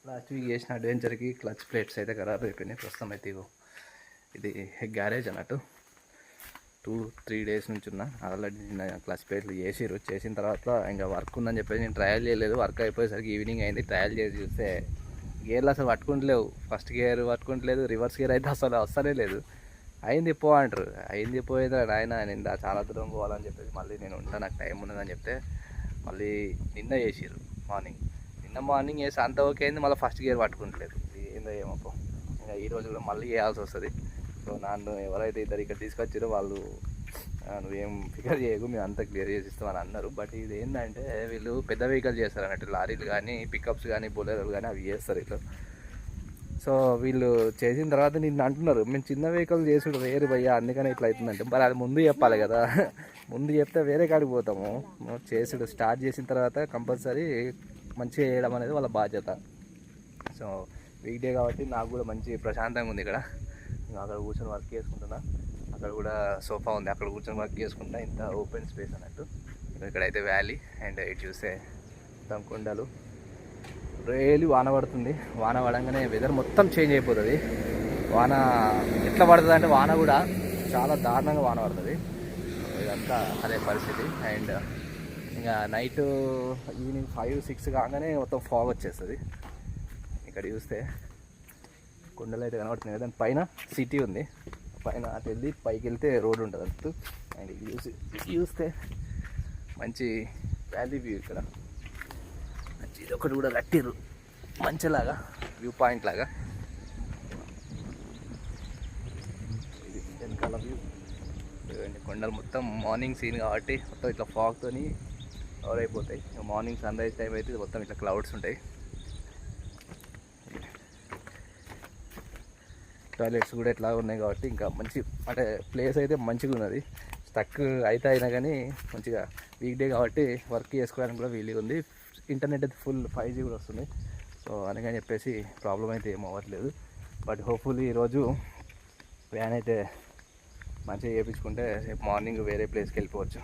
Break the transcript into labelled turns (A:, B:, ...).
A: Last week చేసిన అడ్వెంచర్కి clutch plates అయితే ఖరాబ్ అయిపోయినాయి. ప్రస్తుతం అయితే ఇది గ్యారేజ్ అన్నట్టు 2-3 డేస్ నుంచి ఉన్నా. ఆల్రెడీ నిన్న క్లచ్ ప్లేట్లు చేసిన తర్వాత ఇంకా వర్క్ ఉందని చెప్పేసి నేను ట్రయల్ చేయలేదు. వర్క్ అయిపోయేసరికి ఈవినింగ్ అయింది. ట్రయల్ చేసి చూస్తే గేర్లు అసలు పట్టుకుంటలేవు. ఫస్ట్ గేర్ పట్టుకుంటలేదు, రివర్స్ గేర్ అయితే అసలు వస్తనే లేదు. అయింది పో అంటారు. అయింది పోయేది ఆయన నిండా చాలా దూరం పోవాలని చెప్పేసి మళ్ళీ నేను ఉంటాను, నాకు టైం ఉన్నదని చెప్తే మళ్ళీ నిన్న చేసిర్రు మార్నింగ్ చేసి అంత ఓకే అయింది. మళ్ళీ ఫస్ట్ గేర్ పట్టుకుంటలేదు. ఏందో ఏమో ఇంకా ఈరోజు కూడా మళ్ళీ చేయాల్సి వస్తుంది. సో నన్ను ఎవరైతే ఇద్దరు ఇక్కడ తీసుకొచ్చారో వాళ్ళు నువ్వేం ఫిగర్ చేయకు, మేము అంతా క్లియర్ చేసి ఇస్తామని అన్నారు. బట్ ఇది ఏంటంటే వీళ్ళు పెద్ద వెహికల్ చేస్తారు అన్నట్టు, లారీలు కానీ పికప్స్ కానీ బొలెరోలు కానీ అవి చేస్తారు ఇట్లా. సో వీళ్ళు చేసిన తర్వాత నిన్ను అంటున్నారు మేము చిన్న వెహికల్ చేసుడు వేరు భయ్యా అందుకని ఇట్లా అవుతుందంటే, మరి అది ముందు చెప్పాలి కదా. ముందు చెప్తే వేరే కాడికి పోతాము. చేసుడు స్టార్ట్ చేసిన తర్వాత కంపల్సరీ మంచిగా చేయడం అనేది వాళ్ళ బాధ్యత. సో వీక్ డే కాబట్టి నాకు కూడా మంచి ప్రశాంతంగా ఉంది ఇక్కడ. అక్కడ కూర్చొని వర్క్ చేసుకుంటున్నా. అక్కడ కూడా సోఫా ఉంది, అక్కడ కూర్చొని వర్క్ చేసుకుంటా. ఇంత ఓపెన్ స్పేస్ అన్నట్టు. ఇక్కడైతే వ్యాలీ అండ్ ఇటు చూస్తే మొత్తం కొండలు. రేలి వాన పడుతుంది. వాన పడంగానే వెదర్ మొత్తం చేంజ్ అయిపోతుంది. వాన ఎట్లా పడుతుంది అంటే వాన కూడా చాలా దారుణంగా వాన పడుతుంది. ఇదంతా అదే పరిస్థితి. అండ్ ఇంకా నైట్ ఈవినింగ్ 5-6 కాగానే మొత్తం ఫాగ్ వచ్చేస్తుంది. ఇక్కడ చూస్తే కొండలు అయితే కనబడుతున్నాయి. దాని పైన సిటీ ఉంది. పైన అటు వెళ్ళి పైకి వెళ్తే రోడ్ ఉంటుంది అన్నట్టు. అండ్ ఇది చూస్తే మంచి వ్యాలీ వ్యూ. ఇక్కడ మంచి ఇది ఒకటి కూడా కట్టిర్రు మంచిలాగా వ్యూ పాయింట్ లాగా. ఇది వెనకాల వ్యూ. కొండలు మొత్తం మార్నింగ్ సీన్ కాబట్టి మొత్తం ఇట్లా ఫాగ్తోని కవర్ అయిపోతాయి. మార్నింగ్ సన్ రైజ్ టైం అయితే మొత్తం ఇట్లా క్లౌడ్స్ ఉంటాయి. టాయిలెట్స్ కూడా ఎట్లా ఉన్నాయి కాబట్టి ఇంకా మంచి అంటే ప్లేస్ అయితే మంచిగా ఉన్నది. స్టక్ అయితే అయినా కానీ మంచిగా వీక్ డే కాబట్టి వర్క్ చేసుకోవడానికి కూడా వీలుగా ఉంది. ఇంటర్నెట్ అయితే ఫుల్ 5G కూడా వస్తుంది. సో అందుకని చెప్పేసి ప్రాబ్లం అయితే ఏం అవ్వట్లేదు. బట్ హోప్ఫుల్లీ ఈరోజు వ్యాన్ అయితే మంచిగా చేయించుకుంటే రేపు మార్నింగ్ వేరే ప్లేస్కి వెళ్ళిపోవచ్చు.